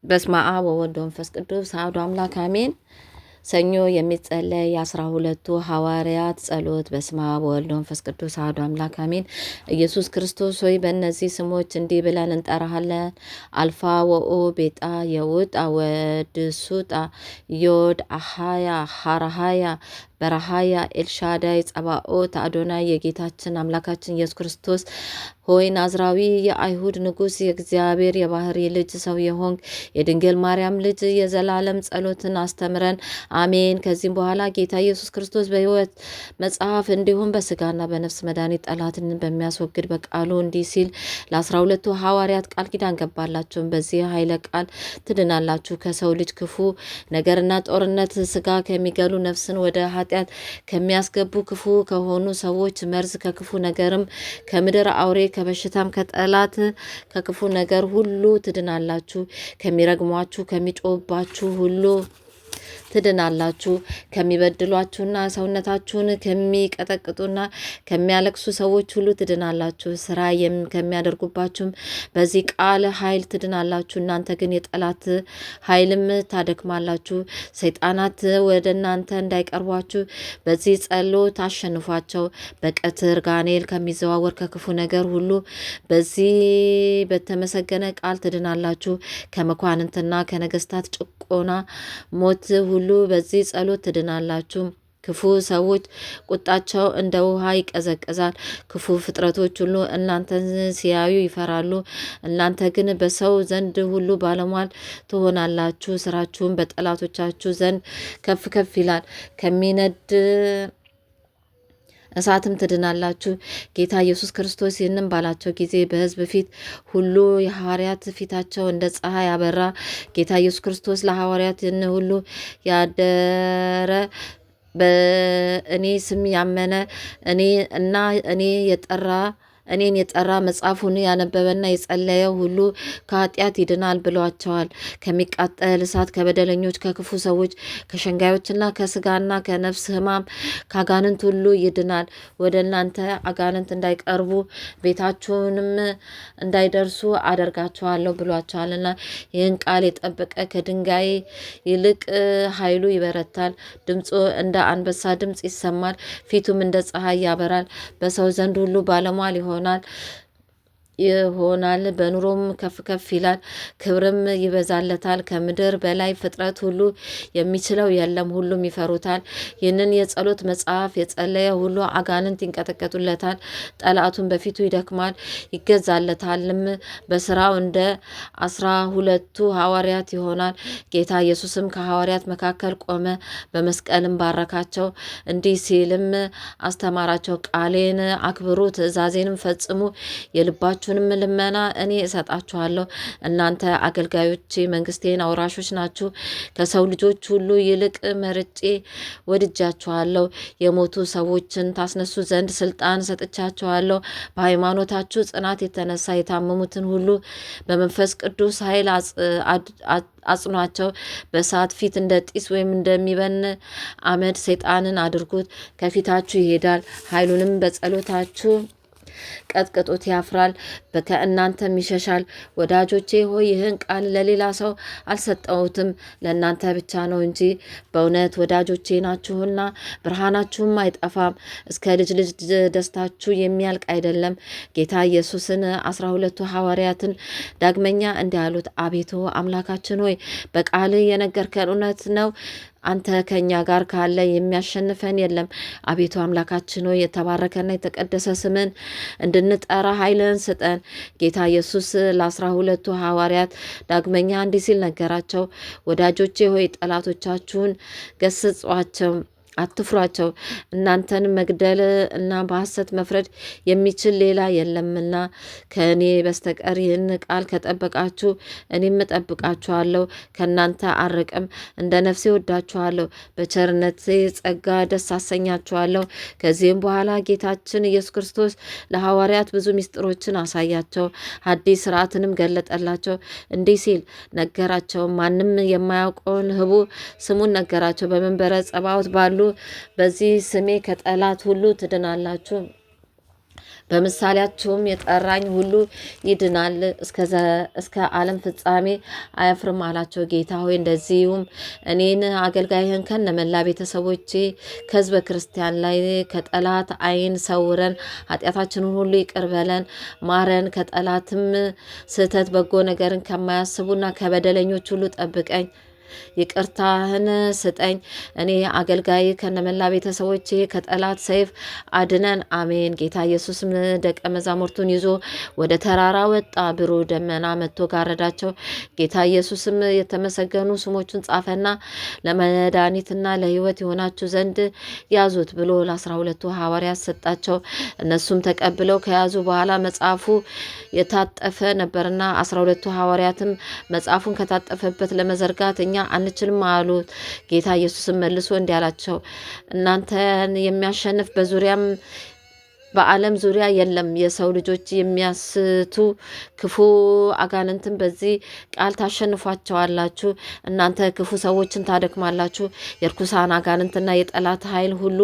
በስመ አብ ወወልድ ወመንፈስ ቅዱስ አሐዱ አምላክ አሜን። ሰኞ የሚጸለይ የ12ቱ ሐዋርያት ጸሎት። በስመ አብ ወወልድ ወመንፈስ ቅዱስ አሐዱ አምላክ አሜን። ኢየሱስ ክርስቶስ ሆይ በእነዚህ ስሞች እንዲህ ብለን እንጠራሃለን። አልፋ ወኦ ቤጣ የውጣ ወድሱጣ ዮድ አሃያ ሐራሃያ በረሃያ ኤልሻዳይ ጸባኦት አዶናይ የጌታችን አምላካችን ኢየሱስ ክርስቶስ ሆይ ናዝራዊ የአይሁድ ንጉሥ የእግዚአብሔር የባህሪ ልጅ ሰው የሆንክ የድንግል ማርያም ልጅ የዘላለም ጸሎትን አስተምረን አሜን። ከዚህም በኋላ ጌታ ኢየሱስ ክርስቶስ በሕይወት መጽሐፍ እንዲሁም በስጋና በነፍስ መድኃኒት ጠላትን በሚያስወግድ በቃሉ እንዲህ ሲል ለ12ቱ ሐዋርያት ቃል ኪዳን ገባላቸውን። በዚህ ኃይለ ቃል ትድናላችሁ። ከሰው ልጅ ክፉ ነገርና ጦርነት፣ ስጋ ከሚገሉ፣ ነፍስን ወደ ኃጢአት ከሚያስገቡ፣ ክፉ ከሆኑ ሰዎች መርዝ፣ ከክፉ ነገርም፣ ከምድር አውሬ፣ ከበሽታም፣ ከጠላት ከክፉ ነገር ሁሉ ትድናላችሁ። ከሚረግሟችሁ ከሚጮህባችሁ ሁሉ ትድናላችሁ። ከሚበድሏችሁና ሰውነታችሁን ከሚቀጠቅጡና ከሚያለቅሱ ሰዎች ሁሉ ትድናላችሁ። ስራ ከሚያደርጉባችሁም በዚህ ቃል ኃይል ትድናላችሁ። እናንተ ግን የጠላት ኃይልም ታደክማላችሁ። ሰይጣናት ወደ እናንተ እንዳይቀርቧችሁ በዚህ ጸሎት አሸንፏቸው። በቀትር ጋኔል ከሚዘዋወር ከክፉ ነገር ሁሉ በዚህ በተመሰገነ ቃል ትድናላችሁ። ከመኳንንትና ከነገስታት ጭቆና ሞት ሁሉ በዚህ ጸሎት ትድናላችሁ። ክፉ ሰዎች ቁጣቸው እንደ ውሃ ይቀዘቅዛል። ክፉ ፍጥረቶች ሁሉ እናንተን ሲያዩ ይፈራሉ። እናንተ ግን በሰው ዘንድ ሁሉ ባለሟል ትሆናላችሁ። ስራችሁም በጠላቶቻችሁ ዘንድ ከፍ ከፍ ይላል። ከሚነድ እሳትም ትድናላችሁ። ጌታ ኢየሱስ ክርስቶስ ይህንን ባላቸው ጊዜ በሕዝብ ፊት ሁሉ የሐዋርያት ፊታቸው እንደ ፀሐይ አበራ። ጌታ ኢየሱስ ክርስቶስ ለሐዋርያት ይህን ሁሉ ያደረ በእኔ ስም ያመነ እኔን የጠራ መጽሐፉን ያነበበና የጸለየ ሁሉ ከኃጢአት ይድናል ብሏቸዋል። ከሚቃጠል እሳት፣ ከበደለኞች፣ ከክፉ ሰዎች፣ ከሸንጋዮችና ከስጋና ከነፍስ ሕማም ከአጋንንት ሁሉ ይድናል። ወደ እናንተ አጋንንት እንዳይቀርቡ ቤታችሁንም እንዳይደርሱ አደርጋቸዋለሁ ብሏቸዋልና ይህን ቃል የጠበቀ ከድንጋይ ይልቅ ኃይሉ ይበረታል። ድምፁ እንደ አንበሳ ድምፅ ይሰማል። ፊቱም እንደ ፀሐይ ያበራል። በሰው ዘንድ ሁሉ ባለሟል ይሆናል። በኑሮም ከፍ ከፍ ይላል። ክብርም ይበዛለታል። ከምድር በላይ ፍጥረት ሁሉ የሚችለው የለም። ሁሉም ይፈሩታል። ይህንን የጸሎት መጽሐፍ የጸለየ ሁሉ አጋንንት ይንቀጠቀጡለታል። ጠላቱን በፊቱ ይደክማል፣ ይገዛለታልም። በስራው እንደ 12ቱ ሐዋርያት ይሆናል። ጌታ ኢየሱስም ከሐዋርያት መካከል ቆመ፣ በመስቀልም ባረካቸው፣ እንዲህ ሲልም አስተማራቸው። ቃሌን አክብሩ፣ ትእዛዜንም ፈጽሙ። የልባችሁንም ልመና እኔ እሰጣችኋለሁ። እናንተ አገልጋዮቼ መንግስቴን አውራሾች ናችሁ። ከሰው ልጆች ሁሉ ይልቅ መርጬ ወድጃችኋለሁ። የሞቱ ሰዎችን ታስነሱ ዘንድ ስልጣን ሰጥቻችኋለሁ። በሃይማኖታችሁ ጽናት የተነሳ የታመሙትን ሁሉ በመንፈስ ቅዱስ ኃይል አጽኗቸው። በእሳት ፊት እንደ ጢስ ወይም እንደሚበን አመድ ሰይጣንን አድርጉት። ከፊታችሁ ይሄዳል። ኃይሉንም በጸሎታችሁ ቀጥቅጡት፣ ያፍራል፣ ከእናንተም ይሸሻል። ወዳጆቼ ሆይ ይህን ቃል ለሌላ ሰው አልሰጠሁትም፣ ለእናንተ ብቻ ነው እንጂ። በእውነት ወዳጆቼ ናችሁና ብርሃናችሁም አይጠፋም፣ እስከ ልጅ ልጅ ደስታችሁ የሚያልቅ አይደለም። ጌታ ኢየሱስን 12ቱ ሐዋርያትን ዳግመኛ እንዲህ አሉት። አቤቱ አምላካችን ሆይ በቃል የነገርከን እውነት ነው። አንተ ከኛ ጋር ካለ የሚያሸንፈን የለም። አቤቱ አምላካችን ሆይ የተባረከና የተቀደሰ ስምን እንድንጠራ ኃይልን ስጠን። ጌታ ኢየሱስ ለ12ቱ ሐዋርያት ዳግመኛ እንዲህ ሲል ነገራቸው። ወዳጆቼ ሆይ ጠላቶቻችሁን ገስጿቸው፣ አትፍሯቸው። እናንተን መግደል እና በሐሰት መፍረድ የሚችል ሌላ የለምና ከእኔ በስተቀር ይህን ቃል ከጠበቃችሁ እኔም እጠብቃችኋለሁ፣ ከእናንተ አርቅም። እንደ ነፍሴ ወዳችኋለሁ፣ በቸርነቴ ጸጋ ደስ አሰኛችኋለሁ። ከዚህም በኋላ ጌታችን ኢየሱስ ክርስቶስ ለሐዋርያት ብዙ ምስጢሮችን አሳያቸው፣ አዲስ ሥርዓትንም ገለጠላቸው። እንዲህ ሲል ነገራቸው። ማንም የማያውቀውን ህቡ ስሙን ነገራቸው። በመንበረ ጸባዖት ባሉ በዚህ ስሜ ከጠላት ሁሉ ትድናላችሁ። በምሳሌያቸውም የጠራኝ ሁሉ ይድናል፣ እስከ ዓለም ፍጻሜ አያፍርም አላቸው። ጌታ ሆይ እንደዚሁም እኔን አገልጋይህን ከነመላ ቤተሰቦቼ ከህዝበ ክርስቲያን ላይ ከጠላት ዓይን ሰውረን፣ ኃጢአታችንን ሁሉ ይቅር በለን ማረን፣ ከጠላትም ስህተት በጎ ነገርን ከማያስቡና ከበደለኞች ሁሉ ጠብቀኝ፣ ይቅርታህን ስጠኝ። እኔ አገልጋይ ከነመላ ቤተሰቦቼ ከጠላት ሰይፍ አድነን፣ አሜን። ጌታ ኢየሱስም ደቀ መዛሙርቱን ይዞ ወደ ተራራ ወጣ። ብሩህ ደመና መጥቶ ጋረዳቸው። ጌታ ኢየሱስም የተመሰገኑ ስሞቹን ጻፈና ለመድኃኒትና ለሕይወት የሆናችሁ ዘንድ ያዙት ብሎ ለ12ቱ ሐዋርያት ሰጣቸው። እነሱም ተቀብለው ከያዙ በኋላ መጽሐፉ የታጠፈ ነበርና 12ቱ ሐዋርያትም መጽሐፉን ከታጠፈበት ለመዘርጋት እኛ አንችልም አሉት። ጌታ ኢየሱስም መልሶ እንዲህ አላቸው፣ እናንተን የሚያሸንፍ በዓለም ዙሪያ የለም። የሰው ልጆች የሚያስቱ ክፉ አጋንንትን በዚህ ቃል ታሸንፏቸዋላችሁ። እናንተ ክፉ ሰዎችን ታደክማላችሁ፣ የርኩሳን አጋንንትና የጠላት ኃይል ሁሉ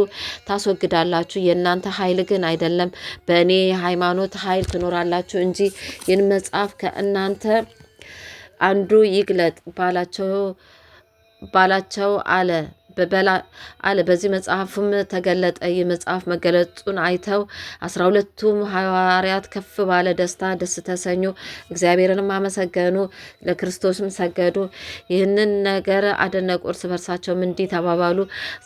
ታስወግዳላችሁ። የእናንተ ኃይል ግን አይደለም፣ በእኔ ሃይማኖት ኃይል ትኖራላችሁ እንጂ ይህን መጽሐፍ ከእናንተ አንዱ ይግለጥ ባላቸው አለ። በዚህ መጽሐፍም ተገለጠ። ይህ መጽሐፍ መገለጡን አይተው 12ቱም ሐዋርያት ከፍ ባለ ደስታ ደስ ተሰኙ፣ እግዚአብሔርንም አመሰገኑ፣ ለክርስቶስም ሰገዱ። ይህንን ነገር አደነቁ። እርስ በርሳቸውም እንዲህ ተባባሉ፣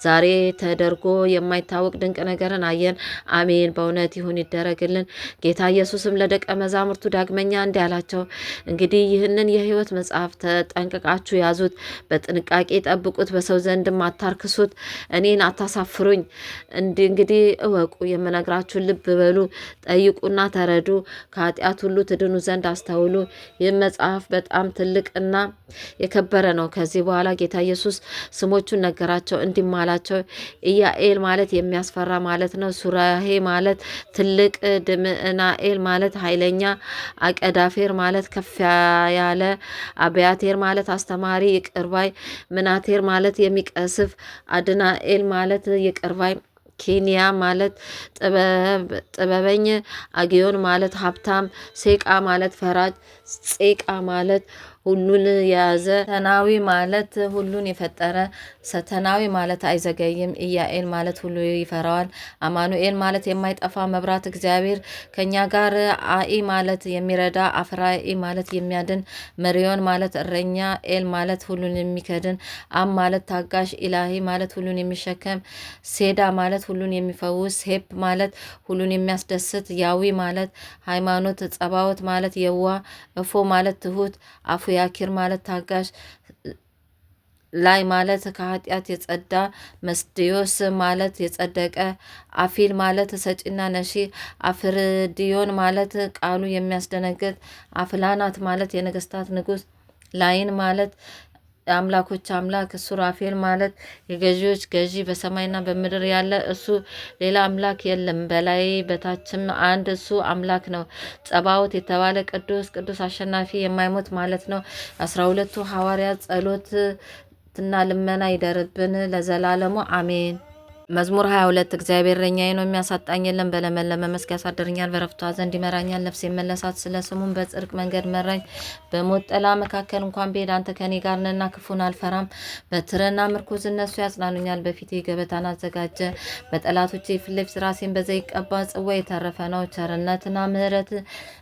ዛሬ ተደርጎ የማይታወቅ ድንቅ ነገርን አየን። አሜን፣ በእውነት ይሁን ይደረግልን። ጌታ ኢየሱስም ለደቀ መዛሙርቱ ዳግመኛ እንዲህ አላቸው፣ እንግዲህ ይህንን የሕይወት መጽሐፍ ተጠንቅቃችሁ ያዙት፣ በጥንቃቄ ጠብቁት፣ በሰው ዘንድም አታርክሱት፣ እኔን አታሳፍሩኝ። እንግዲህ እወቁ፣ የምነግራችሁን ልብ በሉ፣ ጠይቁና ተረዱ፣ ከኃጢአት ሁሉ ትድኑ ዘንድ አስተውሉ። ይህ መጽሐፍ በጣም ትልቅና የከበረ ነው። ከዚህ በኋላ ጌታ ኢየሱስ ስሞቹን ነገራቸው፣ እንዲህም አላቸው፣ ኢያኤል ማለት የሚያስፈራ ማለት ነው። ሱራሄ ማለት ትልቅ፣ ድምዕናኤል ማለት ኃይለኛ፣ አቀዳፌር ማለት ከፍ ያለ፣ አብያቴር ማለት አስተማሪ፣ ይቅርባይ፣ ምናቴር ማለት የሚቀስፍ፣ አድናኤል ማለት ይቅርባይ፣ ኬንያ ማለት ጥበበኝ፣ አጊዮን ማለት ሀብታም፣ ሴቃ ማለት ፈራጅ፣ ጼቃ ማለት ሁሉን የያዘ፣ ሰተናዊ ማለት ሁሉን የፈጠረ፣ ሰተናዊ ማለት አይዘገይም፣ ኢያኤል ማለት ሁሉ ይፈራዋል፣ አማኑኤል ማለት የማይጠፋ መብራት፣ እግዚአብሔር ከኛ ጋር፣ አኢ ማለት የሚረዳ፣ አፍራኢ ማለት የሚያድን፣ መሪዮን ማለት እረኛ፣ ኤል ማለት ሁሉን የሚከድን፣ አም ማለት ታጋሽ፣ ኢላሂ ማለት ሁሉን የሚሸከም፣ ሴዳ ማለት ሁሉን የሚፈውስ፣ ሄፕ ማለት ሁሉን የሚያስደስት፣ ያዊ ማለት ሃይማኖት፣ ጸባዖት ማለት የዋ፣ እፎ ማለት ትሁት፣ አፉ ያኪር ማለት ታጋሽ፣ ላይ ማለት ከኃጢአት የጸዳ፣ መስድዮስ ማለት የጸደቀ፣ አፊል ማለት ሰጪና ነሺ፣ አፍርድዮን ማለት ቃሉ የሚያስደነግጥ፣ አፍላናት ማለት የነገስታት ንጉስ፣ ላይን ማለት የአምላኮች አምላክ፣ ሱራፌል ማለት የገዢዎች ገዢ፣ በሰማይና በምድር ያለ እሱ ሌላ አምላክ የለም፣ በላይ በታችም አንድ እሱ አምላክ ነው። ጸባዖት የተባለ ቅዱስ ቅዱስ አሸናፊ የማይሞት ማለት ነው። 12ቱ ሐዋርያት ጸሎትና ልመና ይደርብን ለዘላለሙ አሜን። መዝሙር 22 እግዚአብሔር እረኛዬ ነው፣ የሚያሳጣኝ የለም። በለመለመ መስክ ያሳድረኛል፣ በዕረፍቱ ዘንድ ይመራኛል። ነፍሴ መለሳት፣ ስለ ስሙም በጽድቅ መንገድ መራኝ። በሞት ጥላ መካከል እንኳን ብሄድ አንተ ከኔ ጋር ነህና ክፉን አልፈራም። በትርና ምርኩዝ እነሱ ያጽናኑኛል። በፊቴ ገበታን አዘጋጀ፣ በጠላቶቼ ፊት ለፊት ራሴን በዘይት ቀባ። ጽዋ የተረፈ ነው፣ ቸርነትና ምሕረት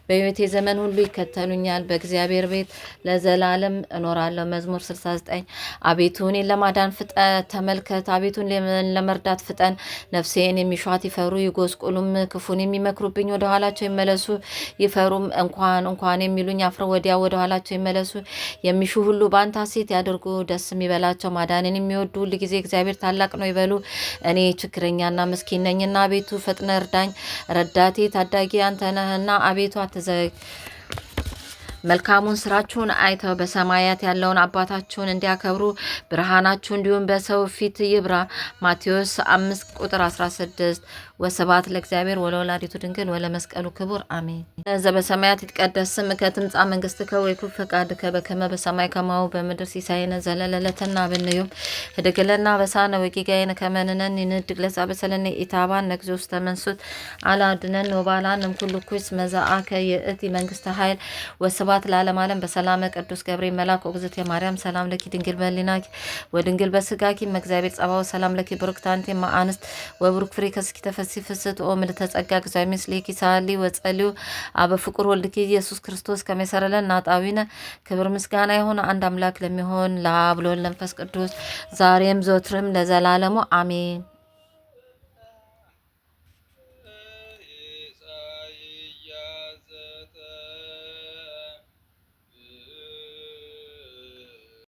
በሕይወቴ ዘመን ሁሉ ይከተሉኛል። በእግዚአብሔር ቤት ለዘላለም እኖራለሁ። መዝሙር 69 አቤቱ እኔን ለማዳን ተመልከት፣ አቤቱ ለመርዳት ፍጠን። ነፍሴን የሚሿት ይፈሩ ይጎስቁሉም፣ ክፉን የሚመክሩብኝ ወደ ኋላቸው ይመለሱ። ይፈሩም እንኳን የሚሉኝ አፍረው ወዲያ ወደ ኋላቸው ይመለሱ። የሚሹ ሁሉ በአንተ ሐሴት ያድርጉ፣ ደስ የሚበላቸው። ማዳንን የሚወዱ ሁል ጊዜ እግዚአብሔር ታላቅ ነው ይበሉ። እኔ ችግረኛና ምስኪን ነኝና አቤቱ ፈጥነ እርዳኝ። ረዳቴ ታዳጊ አንተ ነህና አቤቱ መልካሙን ስራችሁን አይተው በሰማያት ያለውን አባታችሁን እንዲያከብሩ ብርሃናችሁ እንዲሁም በሰው ፊት ይብራ። ማቴዎስ 5 ቁጥር 16 ወስብሐት ለእግዚአብሔር ወለወላዲቱ ድንግል ወለመስቀሉ ክቡር አሜን። ዘበሰማያት ይትቀደስ ስምከ ትምጻእ መንግስትከ ወይኩን ፈቃድከ በከመ በሰማይ ከማሁ በምድር ሲሳየነ ዘለለዕለትነ ሀበነ ዮም ህድግ ለነ አበሳነ ወጌጋየነ ከመ ንሕነኒ ንኅድግ ለዘአበሰለነ ኢታብአነ እግዚኦ ውስተ መንሱት አላድነን ወባልሐነ እምኩሉ ኩስ መዛአከ የእቲ መንግስተ ኃይል ወስብሐት ለዓለመ ዓለም። በሰላመ ቅዱስ ገብርኤል መልአክ እግዝእትየ ማርያም ሰላም ለኪ ድንግል በሕሊናኪ ወድንግል በስጋኪ እግዚአብሔር ጸባኦት ሰላም ለኪ ብሩክት አንቲ እም አንስት ወብሩክ ፍሬ ከርስኪ ተፈሥሒ ፍስሕት ኦ ምልዕተ ጸጋ እግዚአብሔር ምስሌኪ ሳሊ ወጸልዩ አበ ፍቁር ወልድኪ ኢየሱስ ክርስቶስ ከመ ይሠረይ ለነ ኃጣውኢነ። ክብር ምስጋና ይሁን አንድ አምላክ ለሚሆን ለአብ ለወልድ ለመንፈስ ቅዱስ ዛሬም ዘወትርም ለዘላለሙ አሜን።